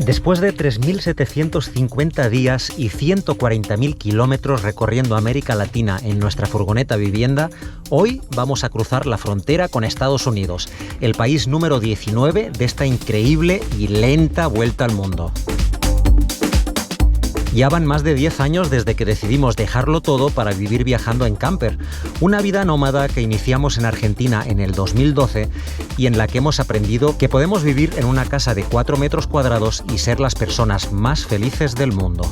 Después de 3.750 días y 140.000 kilómetros recorriendo América Latina en nuestra furgoneta vivienda, hoy vamos a cruzar la frontera con Estados Unidos, el país número 19 de esta increíble y lenta vuelta al mundo. Ya van más de 10 años desde que decidimos dejarlo todo para vivir viajando en camper, una vida nómada que iniciamos en Argentina en el 2012 y en la que hemos aprendido que podemos vivir en una casa de 4 metros cuadrados y ser las personas más felices del mundo.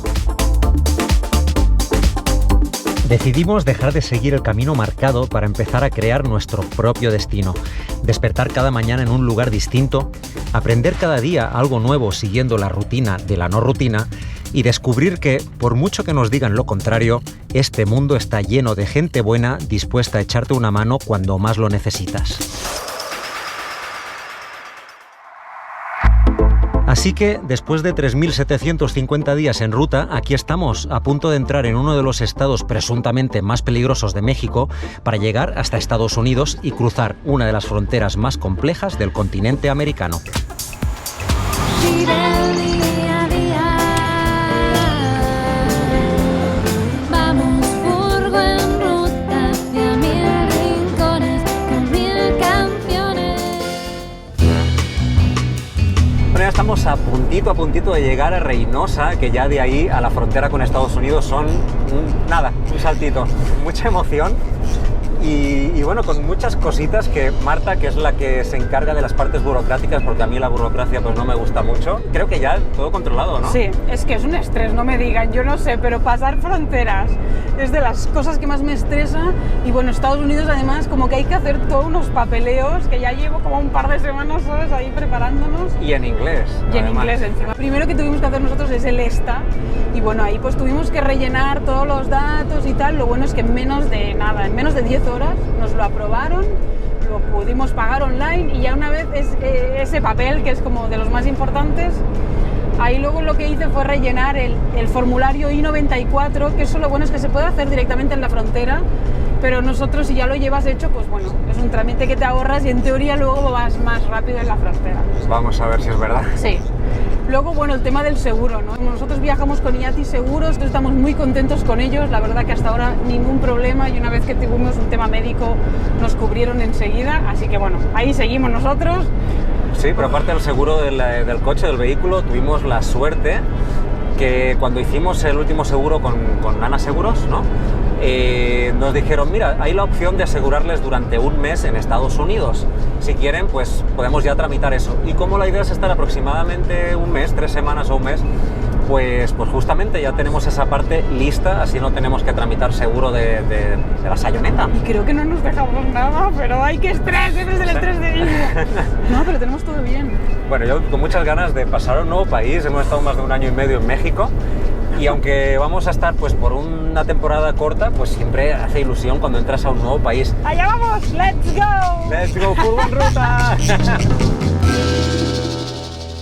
Decidimos dejar de seguir el camino marcado para empezar a crear nuestro propio destino, despertar cada mañana en un lugar distinto, aprender cada día algo nuevo siguiendo la rutina de la no rutina y descubrir que, por mucho que nos digan lo contrario, este mundo está lleno de gente buena dispuesta a echarte una mano cuando más lo necesitas. Así que, después de 3.750 días en ruta, aquí estamos, a punto de entrar en uno de los estados presuntamente más peligrosos de México para llegar hasta Estados Unidos y cruzar una de las fronteras más complejas del continente americano. Ya estamos a puntito de llegar a Reynosa, que ya de ahí a la frontera con Estados Unidos son un saltito. Mucha emoción y bueno, con muchas cositas que Marta, que es la que se encarga de las partes burocráticas, porque a mí la burocracia pues no me gusta mucho, creo que ya todo controlado, ¿no? Sí, es que es un estrés, no me digan, yo no sé, pero pasar fronteras es de las cosas que más me estresa. Y bueno, Estados Unidos además como que hay que hacer todos unos papeleos que ya llevo como un par de semanas, ¿sabes? Ahí preparándonos. Y en inglés. Y en inglés encima. Primero que tuvimos que hacer nosotros es el ESTA y bueno, ahí pues tuvimos que rellenar todos los datos y tal. Lo bueno es que en menos de 10 horas nos lo aprobaron, lo pudimos pagar online y ya una vez ese papel, que es como de los más importantes, ahí luego lo que hice fue rellenar el formulario I-94, que eso lo bueno es que se puede hacer directamente en la frontera, pero nosotros si ya lo llevas hecho, pues bueno, es un trámite que te ahorras y en teoría luego vas más rápido en la frontera. Vamos a ver si es verdad. Sí. Luego, bueno, el tema del seguro, ¿no? Nosotros viajamos con IATI Seguros, estamos muy contentos con ellos, la verdad que hasta ahora ningún problema y una vez que tuvimos un tema médico nos cubrieron enseguida, así que bueno, ahí seguimos nosotros. Sí, pero aparte del seguro del coche, del vehículo, tuvimos la suerte que cuando hicimos el último seguro con Nana Seguros, ¿no? Nos dijeron, mira, hay la opción de asegurarles durante un mes en Estados Unidos. Si quieren, pues podemos ya tramitar eso. Y como la idea es estar aproximadamente un mes, 3 semanas o un mes, pues justamente ya tenemos esa parte lista, así no tenemos que tramitar seguro de la sayoneta. Y creo que no nos dejamos nada, pero ¡ay, qué estrés! Siempre es el estrés de ir. No, pero tenemos todo bien. Bueno, yo con muchas ganas de pasar a un nuevo país, hemos estado más de 1 año y medio en México. Y aunque vamos a estar pues por una temporada corta, pues siempre hace ilusión cuando entras a un nuevo país. ¡Allá vamos! ¡Let's go! ¡Let's go! ¡Furgo en ruta!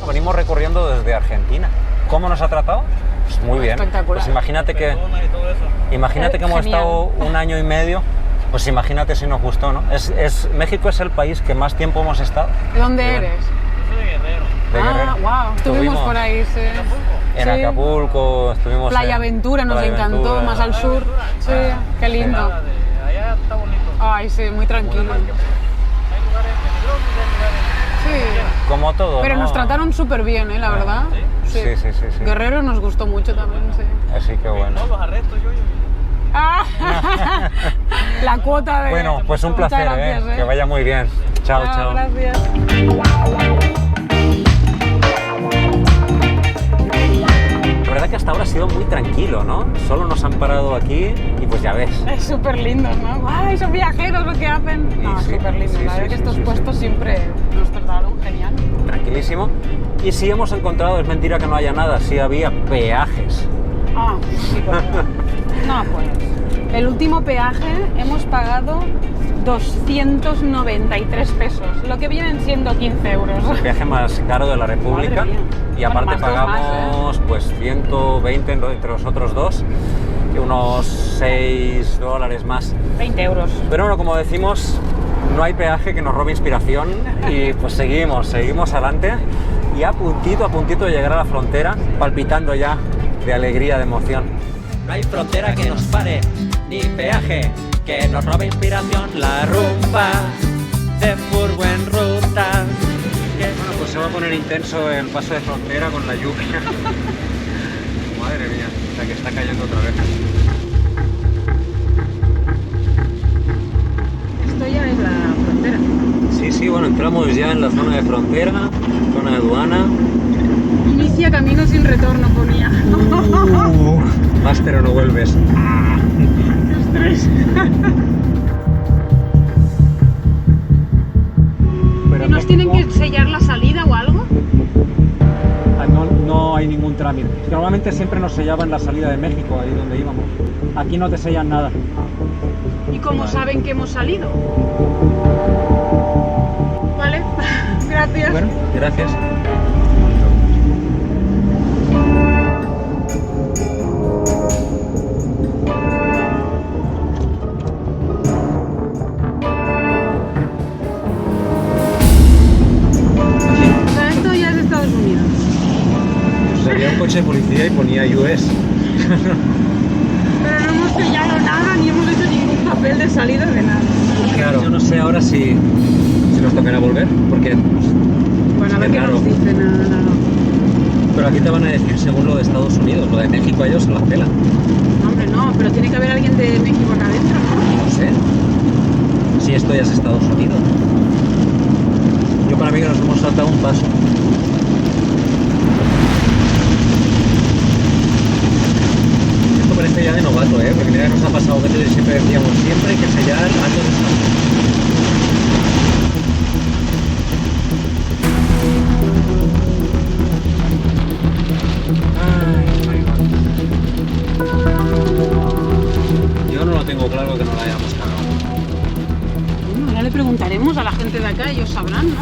Venimos recorriendo desde Argentina. ¿Cómo nos ha tratado? Pues muy bien. Espectacular. Pues imagínate que hemos estado 1 año y medio. Pues imagínate si nos gustó, ¿no? México es el país que más tiempo hemos estado. ¿De dónde eres? Yo soy de Guerrero. De Guerrero. Wow, estuvimos por ahí, sí. En Acapulco, estuvimos Playa Aventura, nos encantó, más al sur. Sí, qué lindo. Allá está bonito. Ay, sí, muy tranquilo. Hay lugares peligrosos y hay lugares... Sí. Como todo, Pero ¿no? nos trataron súper bien, la verdad. Sí. Sí. Guerrero nos gustó mucho también, sí. Así que bueno. No, los arrestos yo. Ah, la cuota de... Bueno, pues un placer, gracias, que vaya muy bien. Chao, chao. Gracias. La verdad que hasta ahora ha sido muy tranquilo, ¿no? Solo nos han parado aquí y pues ya ves. Es súper lindo, ¿no? ¡Ay, son viajeros lo que hacen! No, Sí, súper lindo. sí, La verdad sí, que sí, estos sí, puestos siempre nos trataron genial. Tranquilísimo. Y sí hemos encontrado, es mentira que no haya nada, sí había peajes. Ah, sí, pues. No, pues. El último peaje hemos pagado 293 pesos, lo que vienen siendo 15 euros. El viaje más caro de la República. Madre mía. Y aparte Bueno, pagamos pues 120 entre nosotros dos, y unos $6 más. 20 euros. Pero bueno, como decimos, no hay peaje que nos robe inspiración y pues seguimos adelante. y a puntito de llegar a la frontera, palpitando ya de alegría, de emoción. No hay frontera que nos pare, ni peaje que nos robe inspiración. La rumba de furgo en ruta. Bueno, pues se va a poner intenso el paso de frontera con la lluvia. Madre mía, la que está cayendo otra vez. Esto ya es la frontera. Sí, bueno, entramos ya en la zona de frontera, zona de aduana. Inicia camino sin retorno, ponía. Vas pero no vuelves. ¡Qué estrés! ¿Y nos tienen que sellar la salida o algo? No hay ningún trámite. Normalmente siempre nos sellaban la salida de México, ahí donde íbamos. Aquí no te sellan nada. ¿Y cómo saben que hemos salido? Vale, gracias. Bueno, gracias. O sea, esto ya es Estados Unidos. Había un coche de policía y ponía US. Pero no hemos sellado nada ni hemos hecho ningún papel de salida de nada. Claro, yo no sé ahora si nos tocará volver, porque Bueno, a ver qué claro. nos dicen. No. pero aquí te van a decir según lo de Estados Unidos, lo de México a ellos se la pela. Hombre, no, pero tiene que haber alguien de México acá adentro, ¿no? No sé. Si esto ya es Estados Unidos. Yo para mí que nos hemos saltado un paso. Esto parece ya de novato, porque mira que nos ha pasado veces y siempre decíamos, siempre hay que sellar antes de salir. Yo no lo tengo claro que no la hayamos cagado. Bueno, ahora le preguntaremos a la gente de acá, ellos sabrán, ¿no?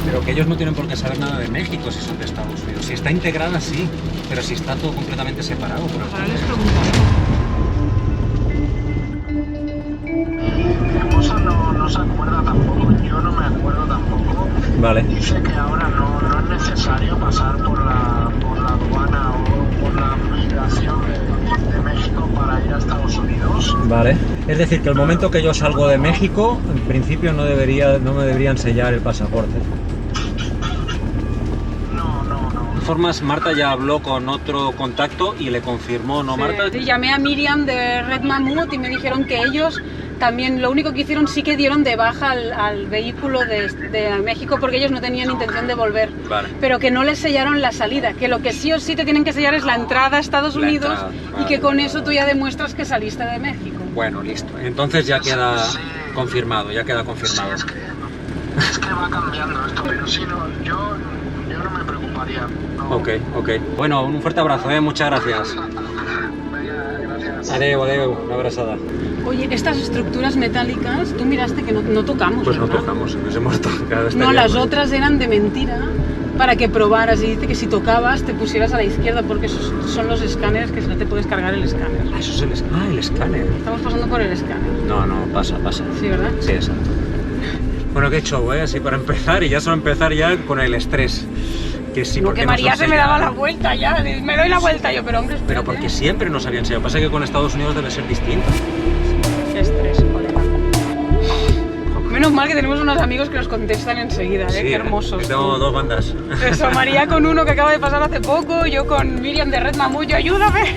Pero que ellos no tienen por qué saber nada de México si son de Estados Unidos. Si está integrada, sí, pero si está todo completamente separado. Por Pues ahora ejemplo. les preguntaremos. Mi esposa no se acuerda tampoco, yo no me acuerdo tampoco. Vale. Dice que ahora no es necesario pasar por la aduana o por la migración de México para ir a Estados Unidos. Vale. Es decir, que el momento que yo salgo de México, en principio no me deberían sellar el pasaporte. No. De todas formas, Marta ya habló con otro contacto y le confirmó, ¿no, Marta? Sí, llamé a Miriam de Red Mammoth y me dijeron que ellos también lo único que hicieron sí que dieron de baja al vehículo de México porque ellos no tenían intención de volver. Vale. Pero que no les sellaron la salida, que lo que sí o sí te tienen que sellar es la entrada a Estados La Unidos entrada, y vale, que con vale, eso vale. tú ya demuestras que saliste de México. Bueno, listo. Entonces ya queda confirmado, ya queda confirmado. Sí, es que va cambiando esto, pero si no, yo no me preocuparía. No. Ok. Bueno, un fuerte abrazo, muchas gracias. Venga, gracias. Adeu, una abrazada. Oye, estas estructuras metálicas, tú miraste que no tocamos, Pues no ¿verdad? tocamos, nos hemos tocado. No, las otras eran de mentira para que probaras y dice que si tocabas te pusieras a la izquierda porque esos son los escáneres que si no te puedes cargar el escáner. Ah, eso es el escáner. Ah, el escáner. Estamos pasando por el escáner. No, pasa. Sí, ¿verdad? Sí, exacto. Bueno, qué show, así para empezar, y ya solo empezar ya con el estrés. Que sí, No, porque que nos María lo se me daba la sellaron. vuelta ya, me doy la vuelta yo, pero hombre, Pero espérate. porque siempre nos habían sellado. Pasa que con Estados Unidos debe ser distinto. Qué estrés, joder. Menos mal que tenemos unos amigos que nos contestan enseguida, Sí, qué hermosos. que tengo dos bandas. Eso, María con uno que acaba de pasar hace poco, yo con Miriam de Red Mammoth, yo, ayúdame.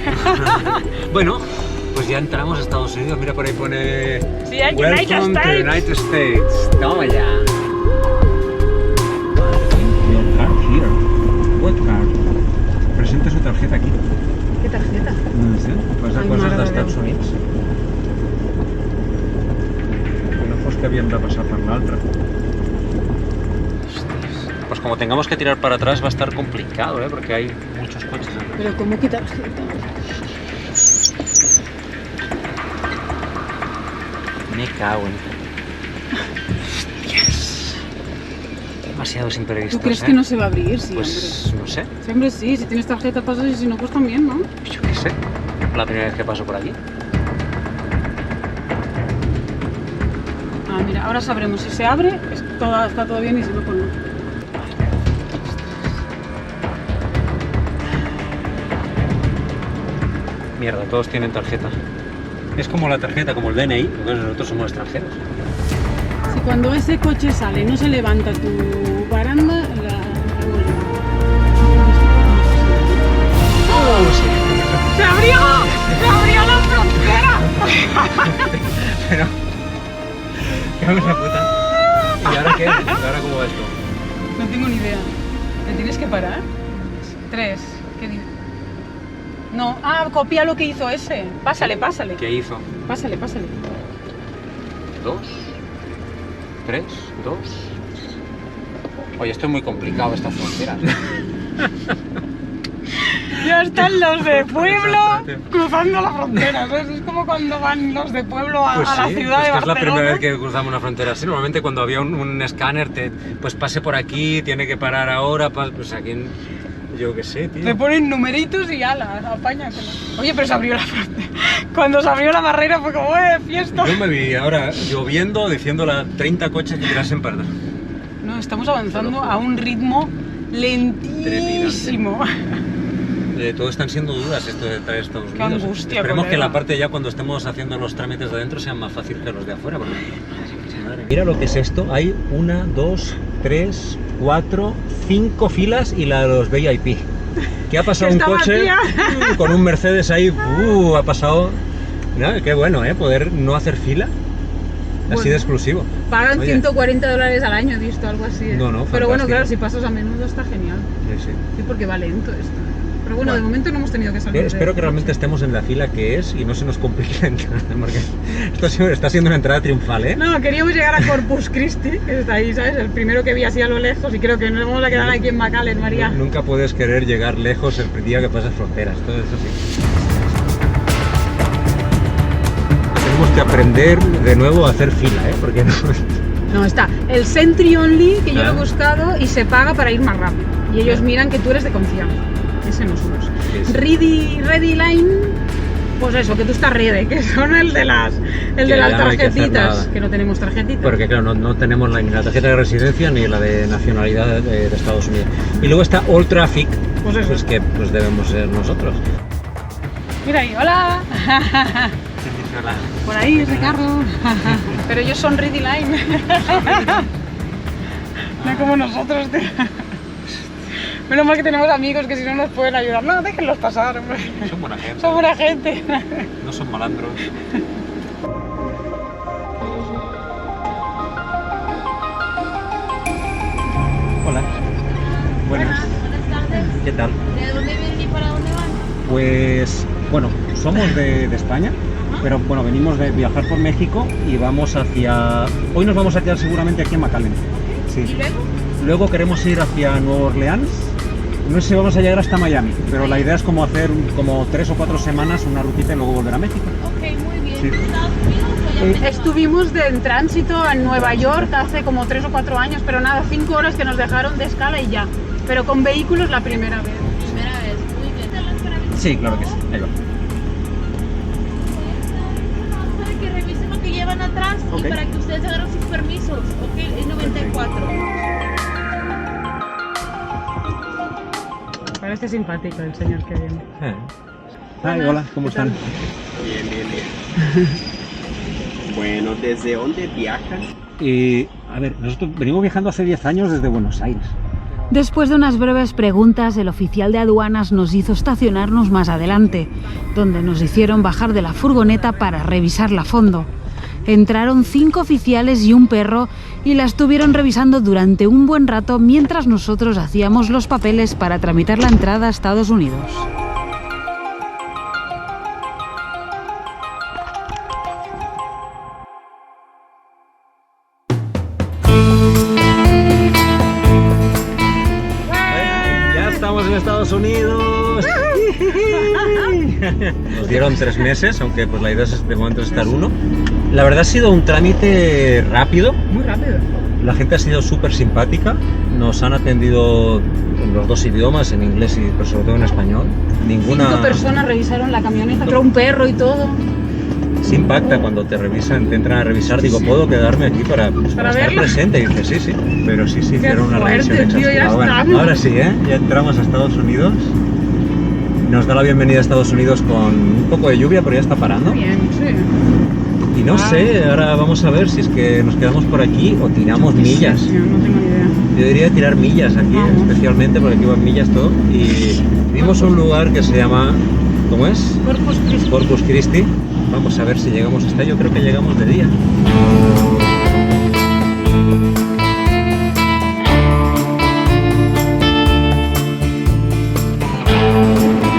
Bueno, pues ya entramos a Estados Unidos. Mira, por ahí pone... Sí, hay Welcome United to States. United States. Toma ya. Your card here. What card? Presente su tarjeta aquí. ¿Qué tarjeta? No sé, passa Ai, coses mare de d'Estats Déu. Units. Que no fos que havíem de passar per l'altre. Pues como tengamos que tirar para atrás va a estar complicado, porque hay muchos coches. Pero ¿cómo que tarjeta? Me cago en... Yes. Demasiados imprevistos. ¿Tú crees que no se va a abrir? Sí, Pues no sé, hombre. Sí, hombre, sí, si tienes tarjeta pasas y si no, pues también, ¿no? yo qué sé. La primera vez que paso por aquí. Ah, mira, ahora sabremos si se abre, está todo bien y si no, pues no. Mierda, todos tienen tarjeta. Es como la tarjeta, como el DNI, porque nosotros somos extranjeros. Si cuando ese coche sale no se levanta tu baranda, ¡Se abrió! ¡Se abrió la frontera! Pero... ¿Qué vamos a puta? ¿Y ahora qué? ¿Ahora cómo va esto? No tengo ni idea. ¿Te tienes que parar? 3. ¿Qué dices? No. Ah, copia lo que hizo ese. Pásale, pásale. ¿Qué hizo? Pásale, pásale. 2, 3, 2. Oye, esto es muy complicado, estas fronteras. Ya están los de pueblo cruzando la frontera, ¿sabes? Es como cuando van los de pueblo a, Pues a la sí, ciudad de es la Barcelona. primera vez que cruzamos una frontera así. Normalmente cuando había un escáner, pues pase por aquí, tiene que parar ahora, pues aquí, yo qué sé, tío. Le ponen numeritos y ala, apáñatelo. Oye, pero se abrió la frontera. Cuando se abrió la barrera fue como, fiesta! Yo me vi ahora lloviendo, diciéndole a 30 coches que tirasen para atrás. No, estamos avanzando a un ritmo lentísimo. Todo están siendo dudas esto de traer Estados Qué Unidos. angustia, Esperemos que colega. la parte ya cuando estemos haciendo los trámites de adentro sean más fáciles que los de afuera. Porque... Mira lo que es esto. Hay 1, 2, 3, 4, 5 filas y la de los VIP. ¿Qué ha pasado un Está coche vacía. con un Mercedes ahí? Ha pasado... Mira, qué bueno, poder no hacer fila. Así Bueno. de exclusivo. Pagan Oye. $140 al año, he visto algo así. No, no, pero bueno, fantástico. claro, si pasas a menudo está genial. Sí, sí. Sí, porque va lento esto. Pero bueno, de momento no hemos tenido que salir. Espero que realmente estemos en la fila que es y no se nos complique la entrada, porque esto está siendo una entrada triunfal, ¿eh? No, queríamos llegar a Corpus Christi, que está ahí, ¿sabes? El primero que vi así a lo lejos y creo que nos vamos a quedar aquí en McAllen, María. Nunca puedes querer llegar lejos el día que pasas fronteras, todo eso sí. Tenemos que aprender de nuevo a hacer fila, ¿eh? Porque no... No, está el Sentry Only, que yo lo he Ah. buscado, y se paga para ir más rápido. Y ellos miran que tú eres de confianza. Ese no somos. Sí, sí. Ready Line, pues eso, que tú estás ready, que son el de las Que ya no hay que hacer tarjetitas, nada. que no tenemos tarjetitas. Porque claro, no tenemos ni la tarjeta de residencia ni la de nacionalidad de Estados Unidos. Y luego está All Traffic, Pues eso. pues que pues debemos ser nosotros. Mira ahí, hola. Por ahí ese carro. Pero ellos son Ready Line. No como nosotros, tío. Menos mal que tenemos amigos que si no nos pueden ayudar. No, déjenlos pasar, hombre. Son buena gente. Son buena gente. No son malandros. Hola. Buenas. Buenas tardes. ¿Qué tal? ¿De dónde vienen y para dónde van? Pues, bueno, somos de España, pero bueno, venimos de viajar por México y vamos hacia... Hoy nos vamos a quedar seguramente aquí en McAllen. ¿Y Sí. luego? Luego queremos ir hacia Nueva Orleans. No sé si vamos a llegar hasta Miami, pero la idea es como hacer como 3 o 4 semanas una rutita y luego volver a México. Ok, muy bien. Sí. ¿Estados Unidos o ya empezó? Estuvimos en tránsito en Nueva York hace como 3 o 4 años, pero nada, 5 horas que nos dejaron de escala y ya. Pero con vehículos la primera vez. Primera vez. Muy bien. ¿Te las para visitar? Sí, claro que sí. Ahí va. Para que revisen lo que llevan atrás Ok. y para que ustedes agarren sus permisos. Ok, es 94. Parece simpático el señor que viene. Ay, hola, ¿cómo ¿qué tal? están? Bien, bien, bien. Bueno, ¿desde dónde viajan? A ver, nosotros venimos viajando hace 10 años desde Buenos Aires. Después de unas breves preguntas, el oficial de aduanas nos hizo estacionarnos más adelante, donde nos hicieron bajar de la furgoneta para revisarla a fondo. Entraron 5 oficiales y un perro y la estuvieron revisando durante un buen rato mientras nosotros hacíamos los papeles para tramitar la entrada a Estados Unidos. Ya estamos en Estados Unidos. Nos dieron 3 meses, aunque pues la idea es de momento estar 1. La verdad ha sido un trámite rápido. Muy rápido. La gente ha sido súper simpática. Nos han atendido en los 2 idiomas, en inglés y pero sobre todo en español. 5 personas revisaron la camioneta, creo un perro y todo. Se impacta cuando te revisan, te entran a revisar. Digo, ¿puedo quedarme aquí para estar verlo? presente? Y dices, sí, sí. Pero sí, Qué hicieron una fuerte, revisión tío, ya exhaustiva. Bueno, estamos. ahora sí, ¿eh? Ya entramos a Estados Unidos. nos da la bienvenida a Estados Unidos con un poco de lluvia, pero ya está parando. Bien, sí. Y no sé, ahora vamos a ver si es que nos quedamos por aquí o tiramos millas. Sí, no tengo ni idea. Yo diría tirar millas aquí, Vamos. especialmente porque aquí van millas todo. Y vimos un lugar que se llama, ¿cómo es? Corpus Christi. Corpus Christi. Vamos a ver si llegamos hasta ahí. Yo creo que llegamos de día.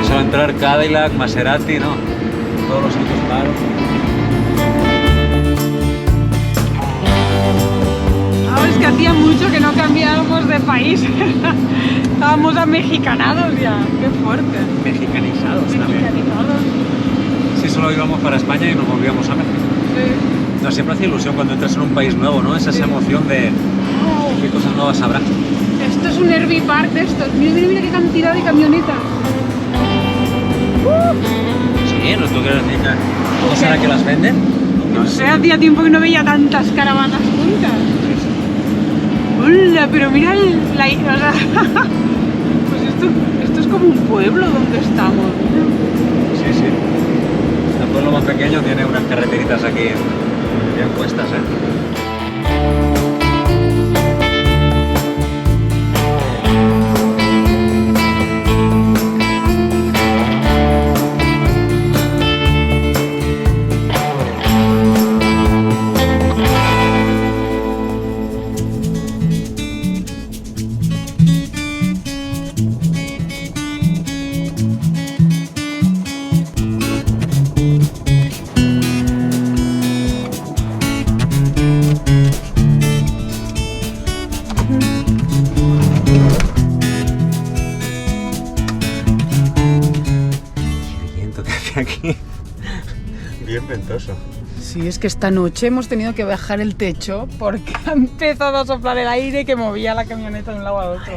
Eso va a entrar Cadillac, Maserati, ¿no? Todos los autos caros. Ahora es que hacía mucho que no cambiábamos de país. Estábamos amexicanados ya. Qué fuerte. Mexicanizados también. Mexicanizados. Sí, solo íbamos para España y nos volvíamos a México. Sí. No, siempre hace ilusión cuando entras en un país nuevo, ¿no? Es esa emoción de qué cosas nuevas habrá. Esto es un RV Park de estos. Mira, mira, mira qué cantidad de camionetas. Sí, ¿no tú quieres decir que ¿cómo será que las venden? No sé, hacía tiempo que no veía tantas caravanas juntas. ¡Hola! Pero mira o sea, pues esto es como un pueblo donde estamos. Sí, sí. El pueblo más pequeño tiene unas carreteritas aquí bien puestas, ¿eh? Aquí bien ventoso. Sí, es que esta noche hemos tenido que bajar el techo porque ha empezado a soplar el aire que movía la camioneta de un lado a otro.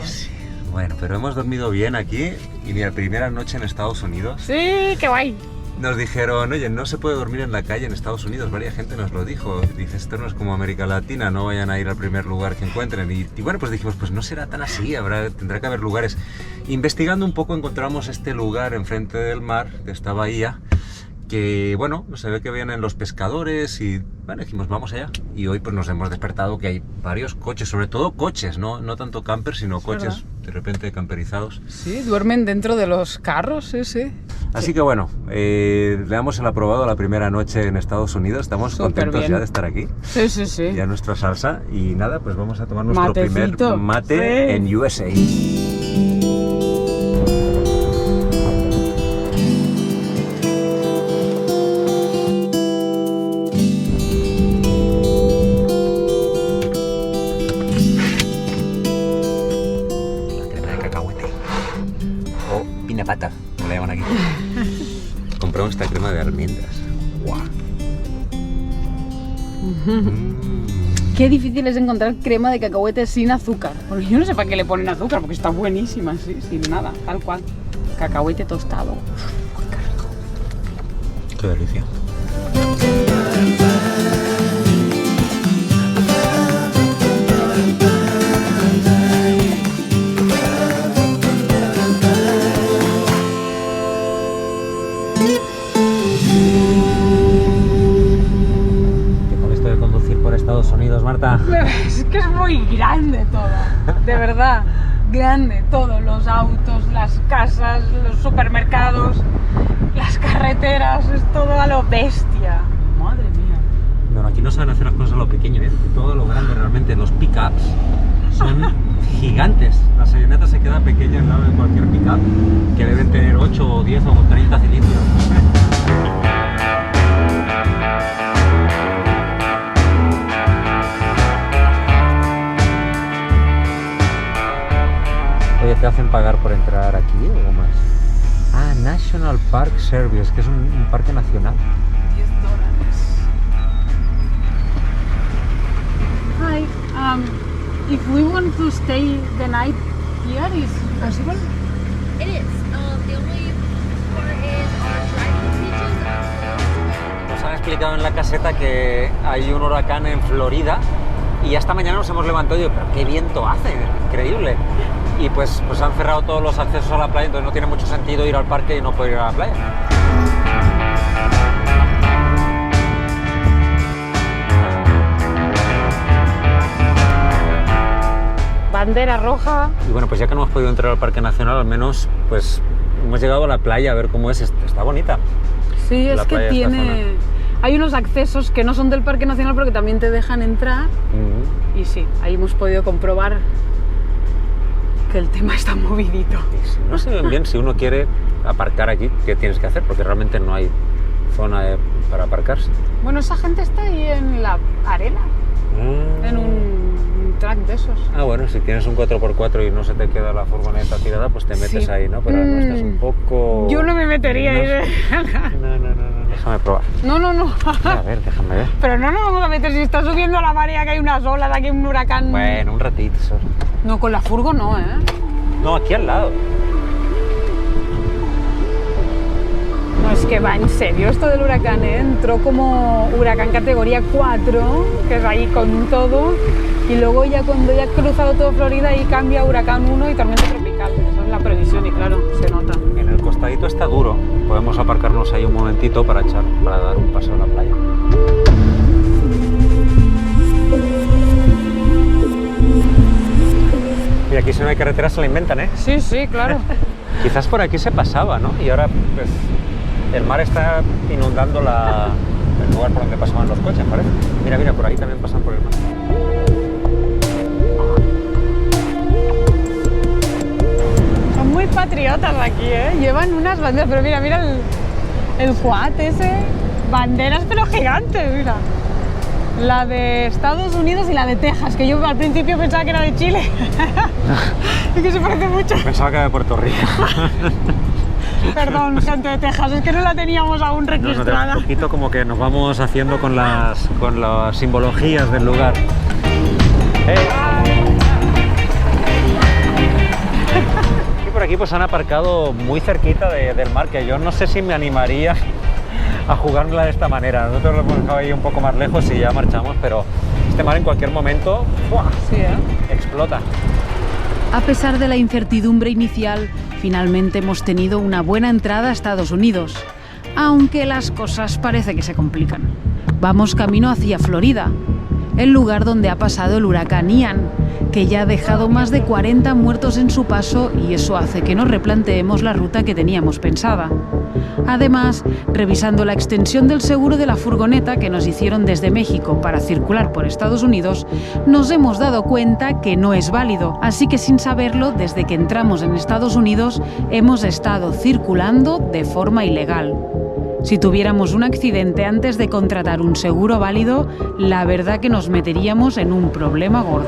Bueno, pero hemos dormido bien aquí y mira, primera noche en Estados Unidos. Sí, qué guay. Nos dijeron, oye, no se puede dormir en la calle en Estados Unidos. Varias gente nos lo dijo. Dice, esto no es como América Latina, no vayan a ir al primer lugar que encuentren. Y bueno, pues dijimos, pues no será tan así, tendrá que haber lugares. Investigando un poco encontramos este lugar enfrente del mar, de esta bahía, que bueno, se ve que vienen los pescadores y bueno, dijimos, vamos allá. Y hoy pues nos hemos despertado que hay varios coches, sobre todo coches, no tanto campers, sino coches de repente camperizados. Sí, duermen dentro de los carros, sí, sí. Así que bueno, le damos el aprobado a la primera noche en Estados Unidos. Estamos contentos bien. ya de estar aquí. Sí, sí, sí. Ya nuestra salsa. Y nada, pues vamos a tomar nuestro Matecito. primer mate Sí. en USA. La crema de cacahuete. O peanut butter, como le llaman aquí. Compramos esta crema de almendras. ¡Guau! Qué difícil es encontrar crema de cacahuete sin azúcar. Porque yo no sé para qué le ponen azúcar, porque está buenísima, sí, sin nada, tal cual. Cacahuete tostado. ¡Qué delicia! Con esto de conducir por Estados Unidos, Marta. Es que es muy grande todo, de verdad, grande todo, los autos, las casas, los supermercados, las carreteras, es todo a lo bestia. Madre mía. Bueno, aquí no saben hacer las cosas a lo pequeño, ¿eh? Todo lo grande realmente. Los pickups son gigantes. La Sayoneta se queda pequeña al lado de cualquier pickup, que deben tener 8 o 10 o 30 cilindros. Oye, ¿te hacen pagar por entrar aquí o algo más? Ah, National Park Service, que es un parque nacional. $10. Hi, if we want to stay the night here, is possible? It is. The only part is our driving beaches. Nos han explicado en la caseta que hay un huracán en Florida y ya esta mañana nos hemos levantado y digo, pero qué viento hace, increíble. y pues han cerrado todos los accesos a la playa, entonces no tiene mucho sentido ir al parque y no poder ir a la playa. Bandera roja. Y bueno, pues ya que no hemos podido entrar al Parque Nacional, al menos pues hemos llegado a la playa a ver cómo es. Está bonita. Sí, La es que playa de esta tiene... Hay unos accesos que no son del Parque Nacional, pero que también te dejan entrar. Y sí, ahí hemos podido comprobar que el tema está movidito. No sé bien si uno quiere aparcar aquí, ¿qué tienes que hacer? Porque realmente no hay zona para aparcarse. Bueno, esa gente está ahí en la arena, en un track de esos. Ah, bueno, si tienes un 4x4 y no se te queda la furgoneta tirada, pues te metes Sí. ahí, ¿no? Pero no estás un poco... Yo no me metería ahí. No, déjame probar. No. A ver, déjame ver. Pero no nos vamos a meter si está subiendo la marea, que hay unas olas, aquí un huracán. Bueno, un ratito solo. No, con la furgo no, ¿eh? No, aquí al lado. No, es que va en serio esto del huracán, ¿eh? Entró como huracán categoría 4, que es ahí con todo, y luego ya cuando ya ha cruzado todo Florida, ahí cambia a huracán 1 y tormenta tropical. Eso es la previsión y claro, se nota. En el costadito está duro. Podemos aparcarnos ahí un momentito para dar un paseo a la playa. Y aquí si no hay carretera se la inventan, ¿eh? Sí, sí, claro. Quizás por aquí se pasaba, ¿no? Y ahora pues, el mar está inundando el lugar por donde pasaban los coches, parece. Mira, por ahí también pasan por el mar. Son muy patriotas aquí, ¿eh? Llevan unas banderas, pero mira el quad ese, banderas pero gigantes, mira. La de Estados Unidos y la de Texas, que yo al principio pensaba que era de Chile. Y que se parece mucho. Pensaba que era de Puerto Rico. Perdón, gente de Texas, es que no la teníamos aún registrada. Un poquito como que nos vamos haciendo con las simbologías del lugar. Y por aquí pues han aparcado muy cerquita del mar, que yo no sé si me animaría a jugármela de esta manera. Nosotros lo hemos dejado ahí un poco más lejos y ya marchamos, pero este mar en cualquier momento ¡fua! Sí, ¿eh? Explota. A pesar de la incertidumbre inicial, finalmente hemos tenido una buena entrada a Estados Unidos, aunque las cosas parece que se complican. Vamos camino hacia Florida, el lugar donde ha pasado el huracán Ian, que ya ha dejado más de 40 muertos en su paso y eso hace que nos replanteemos la ruta que teníamos pensada. Además, revisando la extensión del seguro de la furgoneta que nos hicieron desde México para circular por Estados Unidos, nos hemos dado cuenta que no es válido. Así que sin saberlo, desde que entramos en Estados Unidos, hemos estado circulando de forma ilegal. Si tuviéramos un accidente antes de contratar un seguro válido, la verdad que nos meteríamos en un problema gordo.